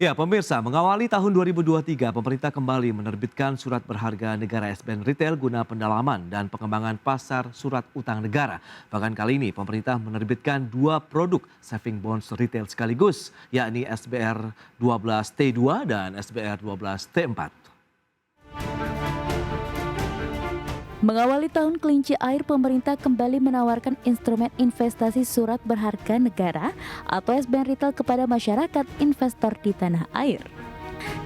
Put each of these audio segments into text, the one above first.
Ya, pemirsa, mengawali tahun 2023, pemerintah kembali menerbitkan surat berharga negara SBN Retail guna pendalaman dan pengembangan pasar surat utang negara. Bahkan kali ini, pemerintah menerbitkan dua produk saving bonds retail sekaligus, yakni SBR 12T2 dan SBR 12T4. Mengawali tahun kelinci air, pemerintah kembali menawarkan instrumen investasi surat berharga negara atau SBN retail kepada masyarakat investor di tanah air.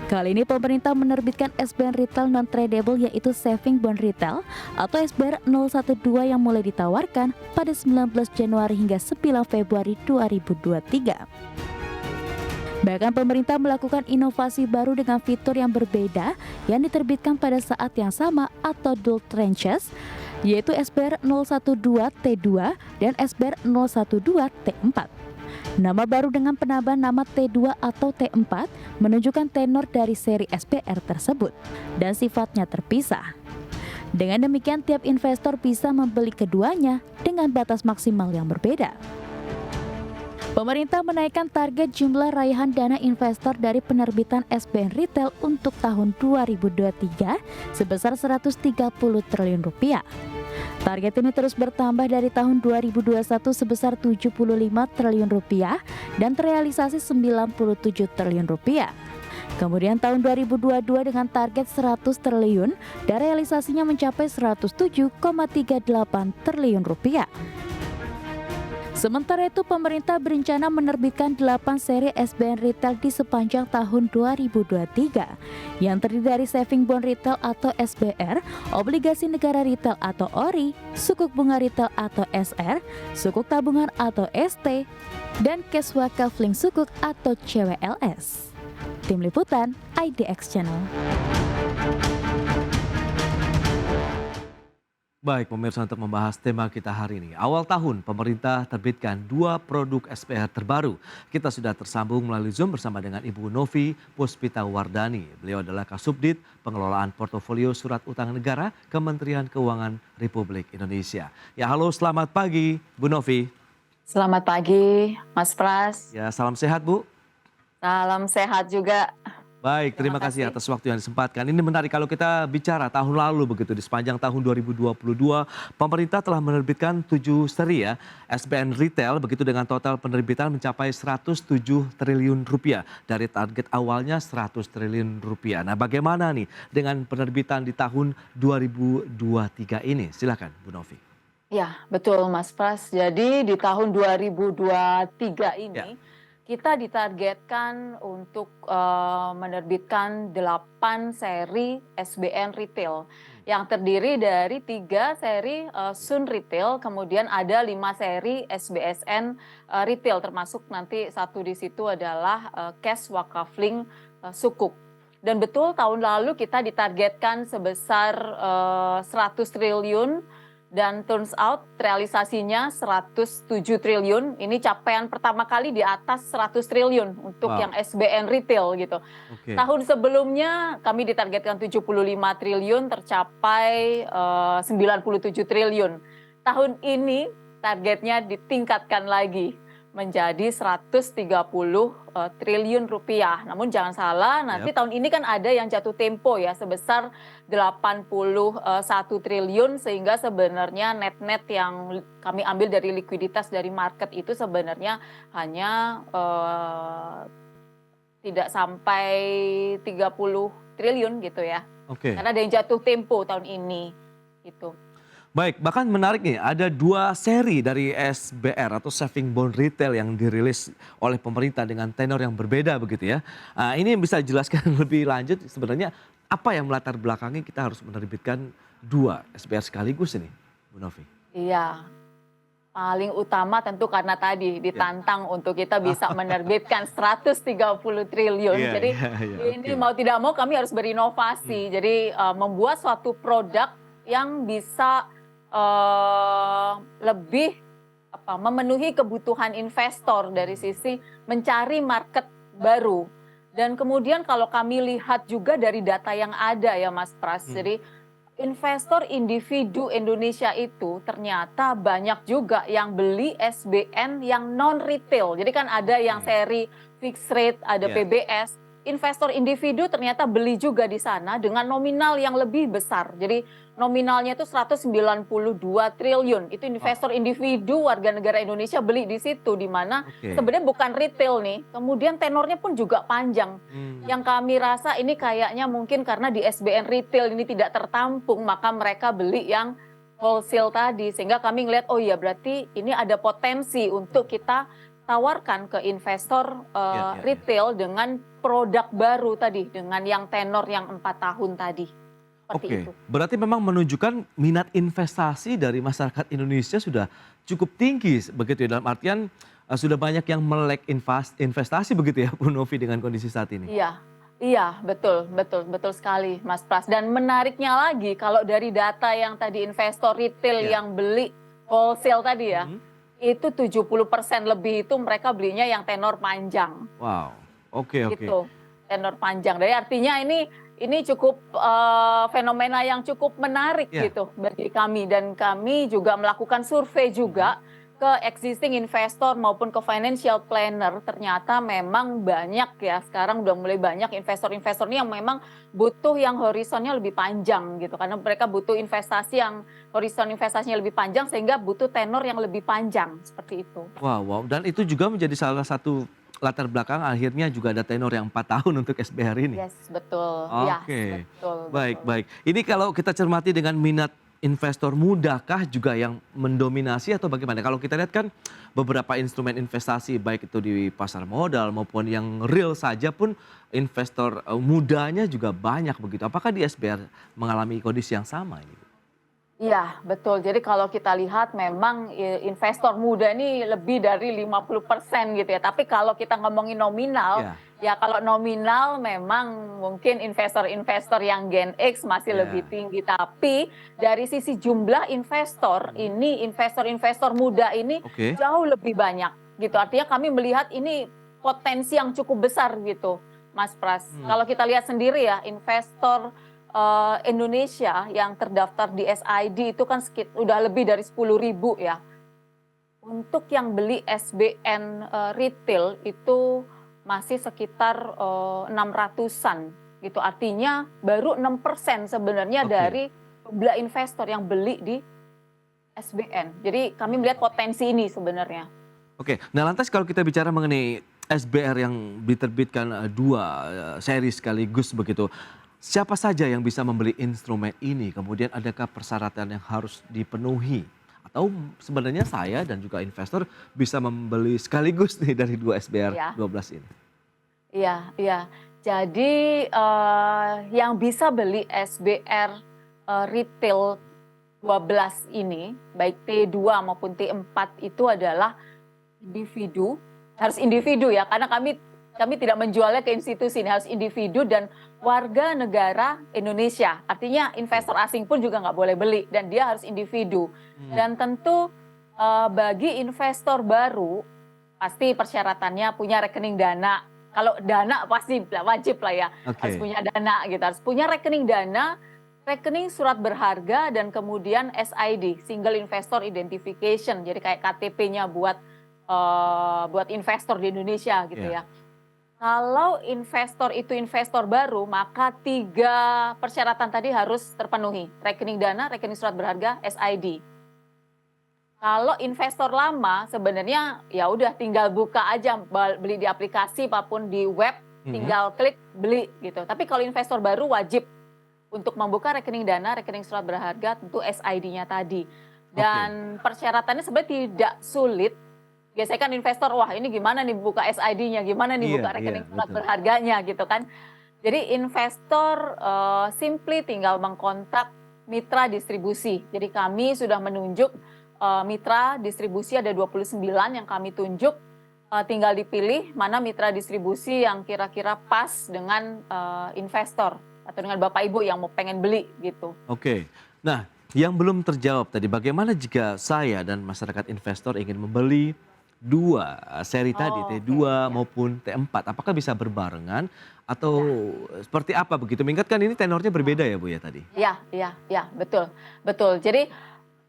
Kali ini pemerintah menerbitkan SBN retail non-tradable yaitu Saving Bond Retail atau SBR 012 yang mulai ditawarkan pada 19 Januari hingga 9 Februari 2023. Bahkan pemerintah melakukan inovasi baru dengan fitur yang berbeda yang diterbitkan pada saat yang sama atau dual tranches, yaitu SBR 012T2 dan SBR 012T4. Nama baru dengan penambahan nama T2 atau T4 menunjukkan tenor dari seri SBR tersebut dan sifatnya terpisah. Dengan demikian, tiap investor bisa membeli keduanya dengan batas maksimal yang berbeda. Pemerintah menaikkan target jumlah raihan dana investor dari penerbitan SBN Retail untuk tahun 2023 sebesar 130 triliun rupiah. Target ini terus bertambah dari tahun 2021 sebesar 75 triliun rupiah dan terrealisasi 97 triliun rupiah. Kemudian tahun 2022 dengan target 100 triliun dan realisasinya mencapai 107,38 triliun rupiah. Sementara itu, pemerintah berencana menerbitkan 8 seri SBN Retail di sepanjang tahun 2023 yang terdiri dari Saving Bond Retail atau SBR, Obligasi Negara Retail atau ORI, Sukuk Bunga Retail atau SR, Sukuk Tabungan atau ST, dan Cash Wakaf Link Sukuk atau CWLS. Tim Liputan, IDX Channel. Baik, pemirsa, untuk membahas tema kita hari ini. Awal tahun, pemerintah terbitkan dua produk SBR terbaru. Kita sudah tersambung melalui Zoom bersama dengan Ibu Novi Puspita Wardani. Beliau adalah Kasubdit Pengelolaan Portofolio Surat Utang Negara Kementerian Keuangan Republik Indonesia. Ya, halo, selamat pagi, Bu Novi. Selamat pagi, Mas Pras. Ya, salam sehat, Bu. Salam sehat juga. Baik, terima kasih atas waktu yang disempatkan. Ini menarik kalau kita bicara tahun lalu begitu, di sepanjang tahun 2022, pemerintah telah menerbitkan 7 seri ya, SBN Retail begitu dengan total penerbitan mencapai 107 triliun rupiah dari target awalnya 100 triliun rupiah. Nah, bagaimana nih dengan penerbitan di tahun 2023 ini? Silakan, Bu Novi. Ya, betul Mas Pras. Jadi di tahun 2023 ini Ya. kita ditargetkan untuk menerbitkan 8 seri SBN Retail yang terdiri dari 3 seri Sun Retail, kemudian ada 5 seri SBSN Retail, termasuk nanti satu di situ adalah Cash Wakaf Link Sukuk. Dan betul tahun lalu kita ditargetkan sebesar 100 triliun. Dan turns out realisasinya 107 triliun. Ini capaian pertama kali di atas 100 triliun untuk yang SBN Retail gitu. Oke. Tahun sebelumnya kami ditargetkan 75 triliun, tercapai 97 triliun. Tahun ini targetnya ditingkatkan lagi menjadi 130 triliun rupiah. Namun jangan salah, nanti tahun ini kan ada yang jatuh tempo ya sebesar 81 triliun, sehingga sebenarnya net-net yang kami ambil dari likuiditas dari market itu sebenarnya hanya tidak sampai 30 triliun gitu ya. Oke. Karena ada yang jatuh tempo tahun ini gitu. Baik, bahkan menarik nih, ada 2 seri dari SBR atau Saving Bond Retail yang dirilis oleh pemerintah dengan tenor yang berbeda begitu ya. Ini bisa dijelaskan lebih lanjut sebenarnya apa yang melatar belakangi kita harus menerbitkan 2 SBR sekaligus ini, Bu Novi? Iya, paling utama tentu karena tadi ditantang untuk kita bisa menerbitkan 130 triliun. Jadi ini mau tidak mau kami harus berinovasi. Jadi membuat suatu produk yang bisa lebih memenuhi kebutuhan investor dari sisi mencari market baru. Dan kemudian kalau kami lihat juga dari data yang ada ya Mas Pras, jadi investor individu Indonesia itu ternyata banyak juga yang beli SBN yang non-retail. Jadi kan ada yang seri fixed rate, ada PBS. investor individu ternyata beli juga di sana dengan nominal yang lebih besar. Jadi nominalnya itu 192 triliun. Itu investor individu warga negara Indonesia beli di situ, di mana Oke. sebenarnya bukan retail nih. Kemudian tenornya pun juga panjang. Hmm. Yang kami rasa ini kayaknya mungkin karena di SBN retail ini tidak tertampung, maka mereka beli yang wholesale tadi. Sehingga kami ngelihat, oh iya berarti ini ada potensi untuk kita tawarkan ke investor Ya. retail dengan produk baru tadi, dengan yang tenor yang 4 tahun tadi. Seperti Oke, itu. berarti memang menunjukkan minat investasi dari masyarakat Indonesia sudah cukup tinggi begitu ya, dalam artian sudah banyak yang melek investasi begitu ya Bu Novi dengan kondisi saat ini. Iya, iya, betul, betul, betul sekali, Mas Pras. Dan menariknya lagi, kalau dari data yang tadi investor retail Ya. yang beli wholesale tadi ya, Hmm. itu 70% lebih itu mereka belinya yang tenor panjang, Wow, oke. gitu, tenor panjang. Jadi artinya ini cukup fenomena yang cukup menarik Ya. gitu bagi kami, dan kami juga melakukan survei juga ke existing investor maupun ke financial planner. Ternyata memang banyak ya, sekarang udah mulai banyak investor-investor ini yang memang butuh yang horizonnya lebih panjang gitu, karena mereka butuh investasi yang horizon investasinya lebih panjang sehingga butuh tenor yang lebih panjang seperti itu. Wow, dan itu juga menjadi salah satu latar belakang akhirnya juga ada tenor yang 4 tahun untuk SBR ini. Yes, betul. Yes, Oke, betul, baik, betul. baik. Ini kalau kita cermati dengan minat investor mudakah juga yang mendominasi atau bagaimana? Kalau kita lihat kan beberapa instrumen investasi baik itu di pasar modal maupun yang real saja pun investor mudanya juga banyak begitu. Apakah di SBR mengalami kondisi yang sama ini? Iya, betul. Jadi kalau kita lihat memang investor muda ini lebih dari 50% gitu ya. Tapi kalau kita ngomongin nominal, Ya, ya kalau nominal memang mungkin investor-investor yang Gen X masih ya. lebih tinggi. Tapi dari sisi jumlah investor, ini investor-investor muda ini Oke. jauh lebih banyak gitu. Artinya kami melihat ini potensi yang cukup besar gitu, Mas Pras. Kalau kita lihat sendiri ya, investor Indonesia yang terdaftar di SID itu kan udah lebih dari 10.000 ya. Untuk yang beli SBN retail itu masih sekitar 600-an gitu. Artinya baru 6% sebenarnya Oke. dari jumlah investor yang beli di SBN. Jadi kami melihat potensi ini sebenarnya. Oke, nah lantas kalau kita bicara mengenai SBR yang diterbitkan dua seri sekaligus begitu, siapa saja yang bisa membeli instrumen ini? Kemudian adakah persyaratan yang harus dipenuhi? Atau sebenarnya saya dan juga investor bisa membeli sekaligus nih dari dua SBR Ya. 12 ini? Iya, iya. Jadi yang bisa beli SBR retail 12 ini, baik T2 maupun T4 itu adalah individu, harus individu ya, karena kami tidak menjualnya ke institusi, ini harus individu dan warga negara Indonesia. Artinya investor asing pun juga nggak boleh beli dan dia harus individu. Dan tentu bagi investor baru pasti persyaratannya punya rekening dana. Kalau dana pasti wajib lah ya, Oke. harus punya dana gitu, harus punya rekening dana, rekening surat berharga, dan kemudian SID, Single Investor Identification, jadi kayak KTP-nya buat investor di Indonesia gitu Ya. ya. Kalau investor itu investor baru, maka 3 persyaratan tadi harus terpenuhi. Rekening dana, rekening surat berharga, SID. Kalau investor lama sebenarnya ya udah tinggal buka aja, beli di aplikasi apapun di web, tinggal klik beli gitu. Tapi kalau investor baru wajib untuk membuka rekening dana, rekening surat berharga, tentu SID-nya tadi. Dan persyaratannya sebenarnya tidak sulit. Biasanya kan investor, wah ini gimana nih buka SID-nya, gimana nih Iya, buka iya, rekening surat betul. berharganya gitu kan. Jadi investor simply tinggal mengkontak mitra distribusi. Jadi kami sudah menunjuk mitra distribusi ada 29 yang kami tunjuk. Tinggal dipilih mana mitra distribusi yang kira-kira pas dengan investor atau dengan Bapak Ibu yang mau pengen beli gitu. Oke, nah yang belum terjawab tadi, bagaimana jika saya dan masyarakat investor ingin membeli dua seri tadi, Oh, T2 oke, ya. maupun T4, apakah bisa berbarengan atau seperti apa begitu? Mengingat kan ini tenornya berbeda ya Bu ya tadi? Iya, betul, betul. Jadi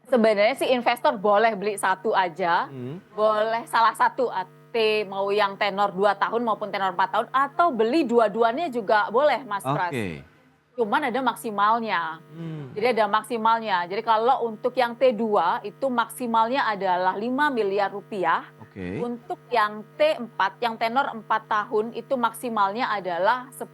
sebenarnya sih investor boleh beli satu aja, boleh salah satu T mau yang tenor 2 tahun maupun tenor 4 tahun atau beli dua-duanya juga boleh Mas Pras. Oke. Cuman ada maksimalnya. Hmm, Jadi ada maksimalnya. Jadi kalau untuk yang T2 itu maksimalnya adalah 5 miliar rupiah. oke. Untuk yang T4 yang tenor 4 tahun itu maksimalnya adalah 10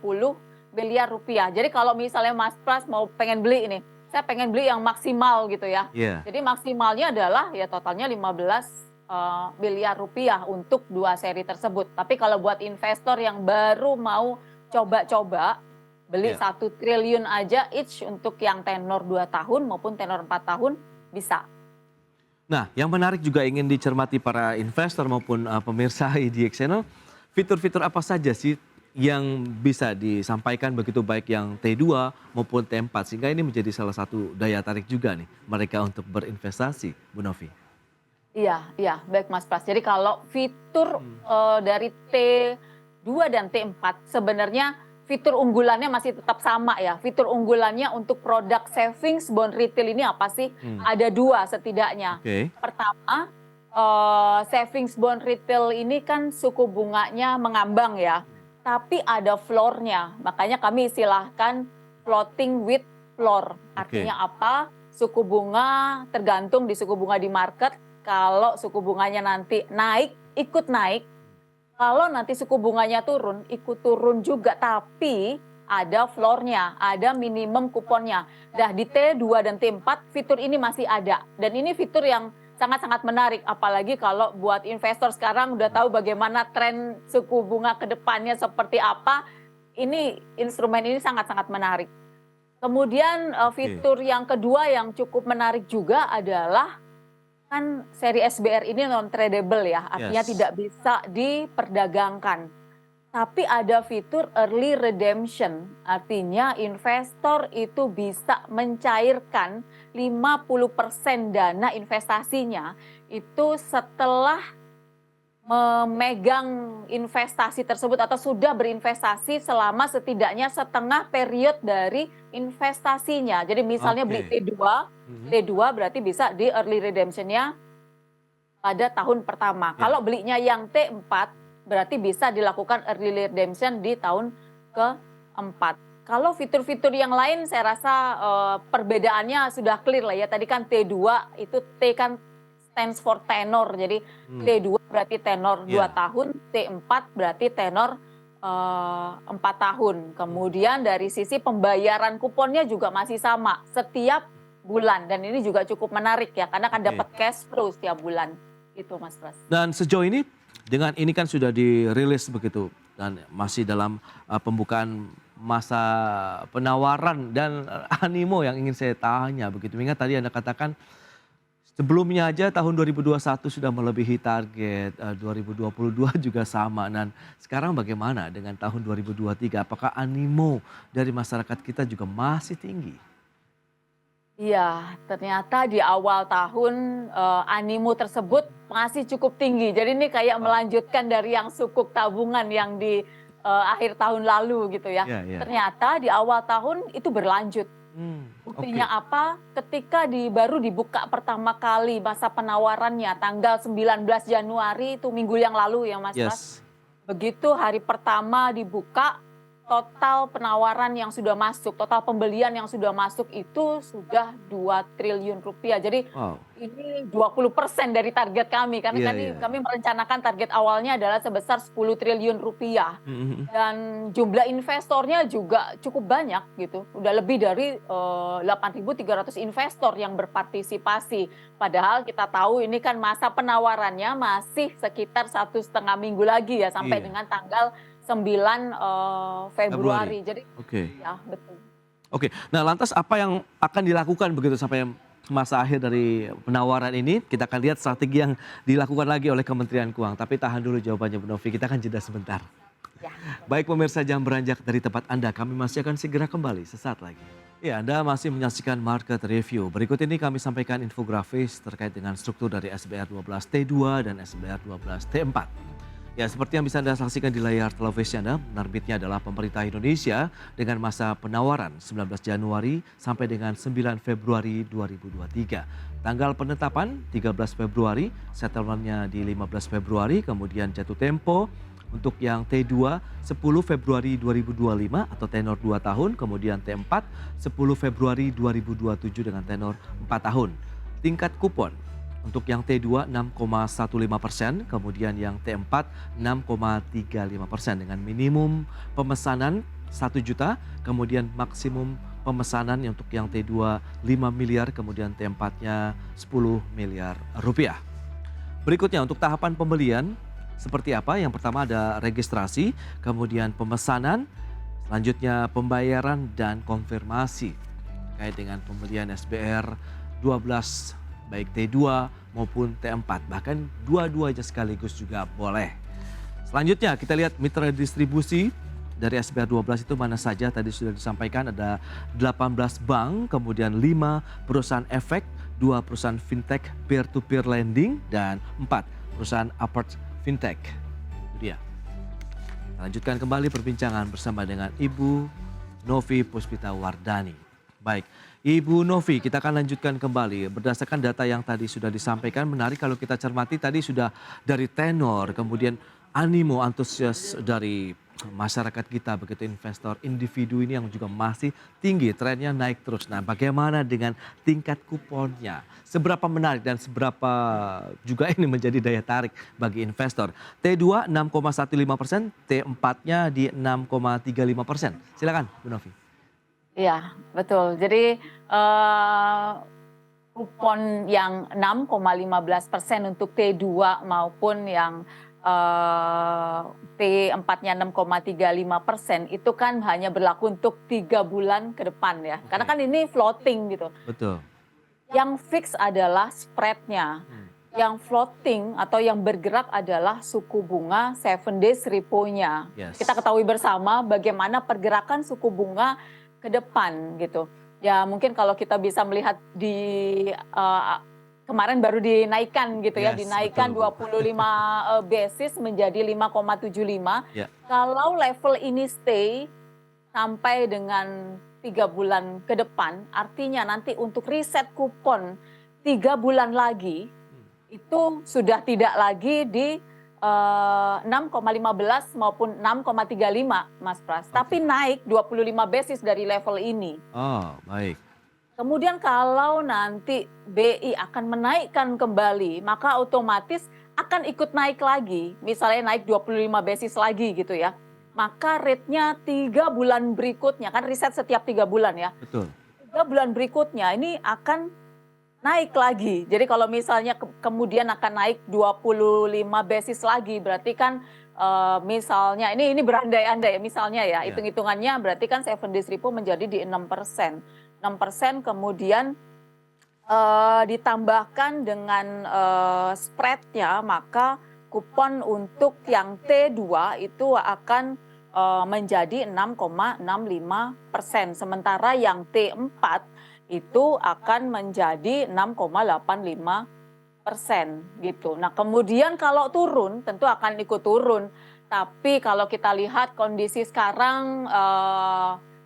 miliar rupiah. Jadi kalau misalnya Mas Pras mau pengen beli ini, saya pengen beli yang maksimal gitu ya. Iya. Jadi maksimalnya adalah ya totalnya 15 miliar rupiah untuk 2 seri tersebut. Tapi kalau buat investor yang baru mau coba-coba beli Iya. 1 triliun aja each untuk yang tenor 2 tahun maupun tenor 4 tahun bisa. Nah, yang menarik juga ingin dicermati para investor maupun pemirsa IDX Channel, fitur-fitur apa saja sih yang bisa disampaikan begitu baik yang T2 maupun T4 sehingga ini menjadi salah satu daya tarik juga nih mereka untuk berinvestasi, Bu Novi. Iya, baik Mas Pras. Jadi kalau fitur dari T2 dan T4 sebenarnya fitur unggulannya masih tetap sama ya. Fitur unggulannya untuk produk savings bond retail ini apa sih? Ada 2 setidaknya. Oke. Pertama, savings bond retail ini kan suku bunganya mengambang ya. Tapi ada floor-nya. Makanya kami istilahkan floating with floor. Artinya apa? Suku bunga tergantung di suku bunga di market. Kalau suku bunganya nanti naik, ikut naik. Kalau nanti suku bunganya turun, ikut turun juga. Tapi ada floor-nya, ada minimum kuponnya. Nah di T2 dan T4 fitur ini masih ada. Dan ini fitur yang sangat-sangat menarik. Apalagi kalau buat investor sekarang udah tahu bagaimana tren suku bunga ke depannya seperti apa. Ini instrumen ini sangat-sangat menarik. Kemudian fitur yang kedua yang cukup menarik juga adalah kan seri SBR ini non tradable ya, artinya Yes. tidak bisa diperdagangkan. Tapi ada fitur early redemption, artinya investor itu bisa mencairkan 50% dana investasinya itu setelah memegang investasi tersebut atau sudah berinvestasi selama setidaknya setengah period dari investasinya. Jadi misalnya beli Oke. T2 berarti bisa di early redemption-nya pada tahun pertama. Ya. Kalau belinya yang T4 berarti bisa dilakukan early redemption di tahun keempat. Kalau fitur-fitur yang lain saya rasa perbedaannya sudah clear lah ya. Tadi kan T2 itu T kan stands for tenor. Jadi T2 berarti tenor 2 Ya. tahun, T4 berarti tenor 4 tahun. Kemudian dari sisi pembayaran kuponnya juga masih sama setiap bulan. Dan ini juga cukup menarik ya karena akan Oke. dapat cash flow setiap bulan. Itu Mas Pras. Dan sejauh ini dengan ini kan sudah dirilis begitu dan masih dalam pembukaan masa penawaran dan animo yang ingin saya tanya begitu. Ingat tadi Anda katakan sebelumnya aja tahun 2021 sudah melebihi target, 2022 juga sama. Dan sekarang bagaimana dengan tahun 2023? Apakah animo dari masyarakat kita juga masih tinggi? Iya, ternyata di awal tahun animo tersebut masih cukup tinggi. Jadi ini kayak melanjutkan dari yang sukuk tabungan yang di akhir tahun lalu gitu ya. Iya, iya. Ternyata di awal tahun itu berlanjut. Buktinya apa? Ketika baru dibuka pertama kali masa penawarannya tanggal 19 Januari itu minggu yang lalu ya Mas Pras. Yes. Begitu hari pertama dibuka, total penawaran yang sudah masuk, total pembelian yang sudah masuk itu sudah 2 triliun rupiah. Jadi Wow. ini 20% dari target kami. Karena Iya, tadi iya. kami merencanakan target awalnya adalah sebesar 10 triliun rupiah. Dan jumlah investornya juga cukup banyak gitu. Udah lebih dari 8.300 investor yang berpartisipasi. Padahal kita tahu ini kan masa penawarannya masih sekitar 1,5 minggu lagi ya sampai Iya. dengan tanggal 9 Februari. Jadi Oke. ya betul. Oke, nah lantas apa yang akan dilakukan begitu sampai masa akhir dari penawaran ini? Kita akan lihat strategi yang dilakukan lagi oleh Kementerian Keuangan. Tapi tahan dulu jawabannya Bu Novi, kita akan jeda sebentar. Ya. Baik pemirsa Jam Beranjak dari tempat Anda, kami masih akan segera kembali sesaat lagi. Ya, Anda masih menyaksikan Market Review. Berikut ini kami sampaikan infografis terkait dengan struktur dari SBR 12 T2 dan SBR 12 T4. Ya, seperti yang bisa Anda saksikan di layar televisi Anda, penerbitnya adalah pemerintah Indonesia dengan masa penawaran 19 Januari sampai dengan 9 Februari 2023. Tanggal penetapan 13 Februari, settlementnya di 15 Februari, kemudian jatuh tempo untuk yang T2 10 Februari 2025 atau tenor 2 tahun, kemudian T4 10 Februari 2027 dengan tenor 4 tahun. Tingkat kupon untuk yang T2 6,15%, kemudian yang T4 6,35% dengan minimum pemesanan 1 juta, kemudian maksimum pemesanan untuk yang T2 5 miliar, kemudian T4-nya 10 miliar rupiah. Berikutnya untuk tahapan pembelian seperti apa? Yang pertama ada registrasi, kemudian pemesanan, selanjutnya pembayaran dan konfirmasi terkait dengan pembelian SBR 12 baik T2 maupun T4, bahkan dua-duanya sekaligus juga boleh. Selanjutnya kita lihat mitra distribusi dari SBR 12 itu mana saja, tadi sudah disampaikan ada 18 bank, kemudian 5 perusahaan efek, 2 perusahaan fintech peer-to-peer lending, dan 4 perusahaan apart fintech. Itu dia. Lanjutkan kembali perbincangan bersama dengan Ibu Novi Puspita Wardani. Baik, Ibu Novi, kita akan lanjutkan kembali. Berdasarkan data yang tadi sudah disampaikan, menarik kalau kita cermati tadi sudah dari tenor, kemudian animo antusias dari masyarakat kita, begitu investor individu ini yang juga masih tinggi, trennya naik terus. Nah, bagaimana dengan tingkat kuponnya? Seberapa menarik dan seberapa juga ini menjadi daya tarik bagi investor? T2 6,15%, T4-nya di 6,35%. Silakan, Bu Novi. Iya, betul. Jadi kupon yang 6,15% untuk T2 maupun yang T4-nya 6,35% itu kan hanya berlaku untuk 3 bulan ke depan ya. Karena kan ini floating gitu. Betul. Yang fix adalah spread-nya. Yang floating atau yang bergerak adalah suku bunga 7 days repo-nya. Yes. Kita ketahui bersama bagaimana pergerakan suku bunga ke depan gitu. Ya mungkin kalau kita bisa melihat di kemarin baru dinaikkan gitu ya, Yes, dinaikkan betul, 25 basis menjadi 5,75. Ya. Kalau level ini stay sampai dengan 3 bulan ke depan, artinya nanti untuk reset kupon 3 bulan lagi itu sudah tidak lagi di 6,15 maupun 6,35 Mas Pras, tapi naik 25 basis dari level ini. Oh, baik. Kemudian kalau nanti BI akan menaikkan kembali, maka otomatis akan ikut naik lagi. Misalnya naik 25 basis lagi gitu ya. Maka rate-nya 3 bulan berikutnya, kan riset setiap 3 bulan ya. Betul. 3 bulan berikutnya ini akan naik lagi. Jadi kalau misalnya kemudian akan naik 25 basis lagi, berarti kan misalnya ini berandai-andai ya misalnya ya, hitung-hitungannya berarti kan 7 days repo menjadi di 6%. 6% kemudian ditambahkan dengan spread-nya, maka kupon untuk yang T2 itu akan menjadi 6,65%. Sementara yang T4 itu akan menjadi 6,85% gitu. Nah kemudian kalau turun tentu akan ikut turun. Tapi kalau kita lihat kondisi sekarang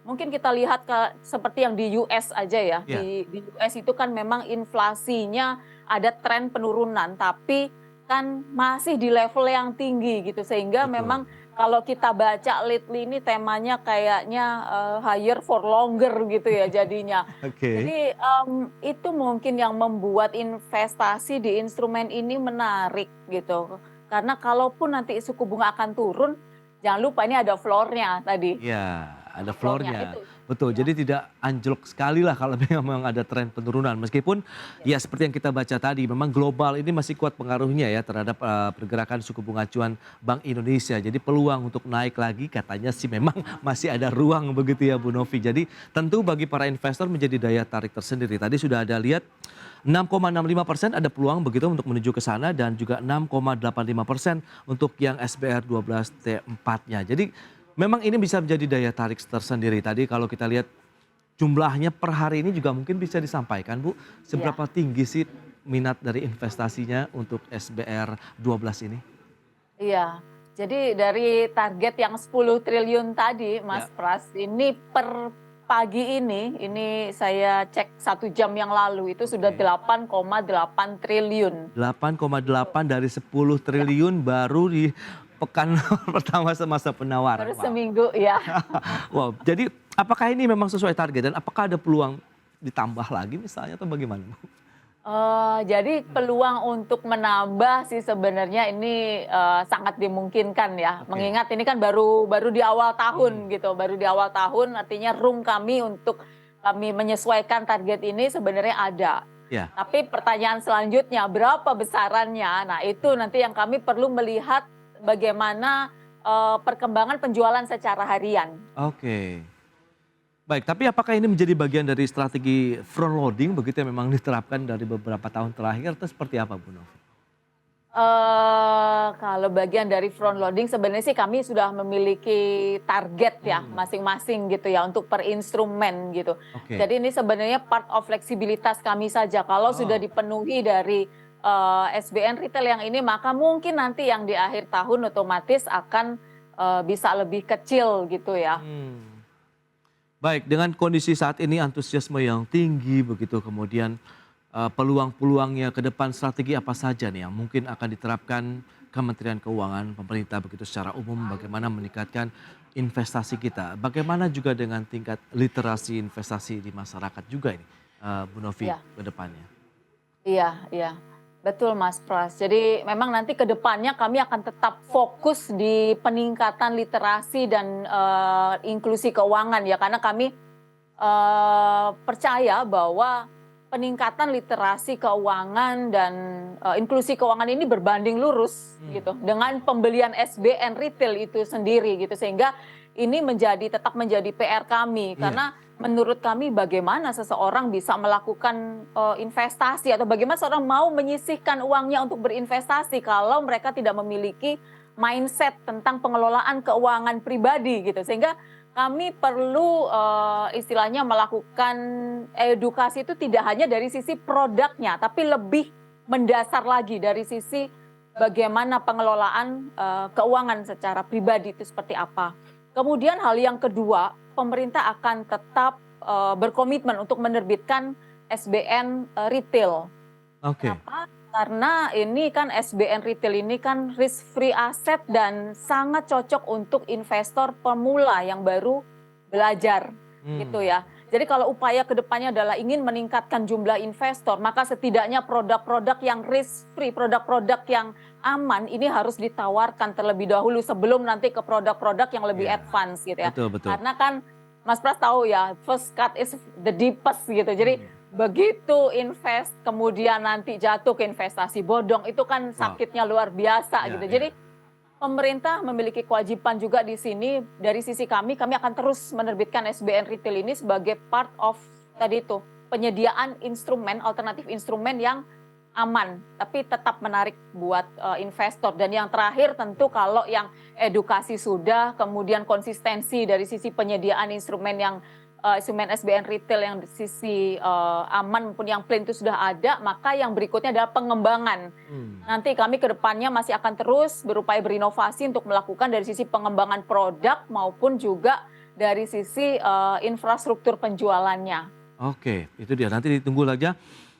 mungkin kita lihat seperti yang di US aja ya. Di US itu kan memang inflasinya ada tren penurunan tapi kan masih di level yang tinggi gitu. Sehingga memang kalau kita baca lately ini temanya kayaknya higher for longer gitu ya jadinya. Jadi itu mungkin yang membuat investasi di instrumen ini menarik gitu. Karena kalaupun nanti suku bunga akan turun, jangan lupa ini ada floor-nya tadi. Ya, ada floor-nya. Betul, jadi tidak anjlok sekali lah kalau memang ada tren penurunan. Meskipun ya seperti yang kita baca tadi, memang global ini masih kuat pengaruhnya ya terhadap pergerakan suku bunga acuan Bank Indonesia. Jadi peluang untuk naik lagi katanya sih memang masih ada ruang begitu ya Bu Novi. Jadi tentu bagi para investor menjadi daya tarik tersendiri. Tadi sudah ada lihat 6,65% ada peluang begitu untuk menuju ke sana dan juga 6,85% untuk yang SBR 12 T4-nya. Jadi memang ini bisa menjadi daya tarik tersendiri. Tadi kalau kita lihat jumlahnya per hari ini juga mungkin bisa disampaikan Bu. Seberapa tinggi sih minat dari investasinya untuk SBR 12 ini? Iya, Jadi dari target yang 10 triliun tadi, Mas Ya. Pras, ini per pagi ini saya cek 1 jam yang lalu itu sudah Oke. 8,8 triliun. 8,8 dari 10 Ya, triliun baru di pekan pertama semasa penawaran. baru Wow. seminggu ya. Wow. Jadi apakah ini memang sesuai target dan apakah ada peluang ditambah lagi misalnya atau bagaimana? Jadi peluang untuk menambah sih sebenarnya ini, sangat dimungkinkan ya, Oke. mengingat ini kan baru baru di awal tahun Hmm. gitu, baru di awal tahun artinya room kami untuk kami menyesuaikan target ini sebenarnya ada. Ya. Tapi pertanyaan selanjutnya berapa besarannya? Nah itu nanti yang kami perlu melihat bagaimana, perkembangan penjualan secara harian. Oke. Baik, tapi apakah ini menjadi bagian dari strategi front loading begitu yang memang diterapkan dari beberapa tahun terakhir atau seperti apa Bu Novi? Kalau bagian dari front loading sebenarnya sih kami sudah memiliki target ya Hmm. masing-masing gitu ya untuk per instrumen gitu. Oke. Jadi ini sebenarnya part of fleksibilitas kami saja. Kalau sudah Oh. dipenuhi dari SBN retail yang ini maka mungkin nanti yang di akhir tahun otomatis akan bisa lebih kecil gitu ya. Hmm. Baik, dengan kondisi saat ini antusiasme yang tinggi begitu kemudian peluang-peluangnya ke depan strategi apa saja nih yang mungkin akan diterapkan Kementerian Keuangan, pemerintah begitu secara umum bagaimana meningkatkan investasi kita. Bagaimana juga dengan tingkat literasi investasi di masyarakat juga ini Bu Novi Iya, ke depannya. iya, iya. Betul Mas Pras. Jadi memang nanti ke depannya kami akan tetap fokus di peningkatan literasi dan inklusi keuangan ya karena kami percaya bahwa peningkatan literasi keuangan dan inklusi keuangan ini berbanding lurus gitu dengan pembelian SBN retail itu sendiri gitu sehingga ini tetap menjadi PR kami Iya, karena menurut kami bagaimana seseorang bisa melakukan investasi atau bagaimana seorang mau menyisihkan uangnya untuk berinvestasi kalau mereka tidak memiliki mindset tentang pengelolaan keuangan pribadi gitu sehingga kami perlu istilahnya melakukan edukasi itu tidak hanya dari sisi produknya, tapi lebih mendasar lagi dari sisi bagaimana pengelolaan keuangan secara pribadi itu seperti apa. Kemudian hal yang kedua, pemerintah akan tetap berkomitmen untuk menerbitkan SBN retail. oke. Kenapa? Karena ini kan SBN retail ini kan risk free asset dan sangat cocok untuk investor pemula yang baru belajar gitu Hmm. ya. Jadi kalau upaya kedepannya adalah ingin meningkatkan jumlah investor, maka setidaknya produk-produk yang risk free, produk-produk yang aman ini harus ditawarkan terlebih dahulu sebelum nanti ke produk-produk yang lebih Ya, advance gitu ya. betul betul. Karena kan Mas Pras tahu ya, first cut is the deepest gitu. Jadi Hmm. begitu invest kemudian nanti jatuh ke investasi bodong itu kan Wow. sakitnya luar biasa Ya, gitu. ya. Jadi pemerintah memiliki kewajiban juga di sini dari sisi kami akan terus menerbitkan SBN retail ini sebagai part of tadi itu penyediaan instrumen alternatif instrumen yang aman tapi tetap menarik buat investor dan yang terakhir tentu kalau yang edukasi sudah kemudian konsistensi dari sisi penyediaan instrumen yang instrumen SBN retail yang di sisi aman maupun yang plain itu sudah ada maka yang berikutnya adalah pengembangan. Hmm. Nanti kami ke depannya masih akan terus berupaya berinovasi untuk melakukan dari sisi pengembangan produk maupun juga dari sisi infrastruktur penjualannya. Oke, itu dia. Nanti ditunggu saja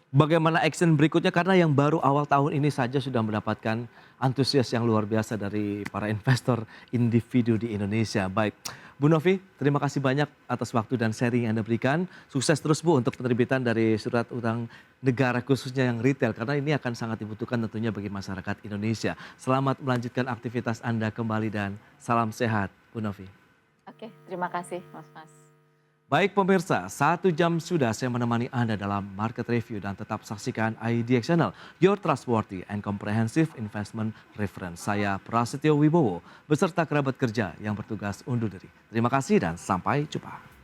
bagaimana action berikutnya karena yang baru awal tahun ini saja sudah mendapatkan antusias yang luar biasa dari para investor individu di Indonesia. Baik, Bu Novi, terima kasih banyak atas waktu dan sharing yang Anda berikan. Sukses terus Bu untuk penerbitan dari surat utang negara khususnya yang retail karena ini akan sangat dibutuhkan tentunya bagi masyarakat Indonesia. Selamat melanjutkan aktivitas Anda kembali dan salam sehat Bu Novi. Oke, terima kasih Mas. Baik pemirsa, 1 jam sudah saya menemani Anda dalam Market Review dan tetap saksikan IDX Channel, your trustworthy and comprehensive investment reference. Saya Prasetyo Wibowo beserta kerabat kerja yang bertugas undur diri. Terima kasih dan sampai jumpa.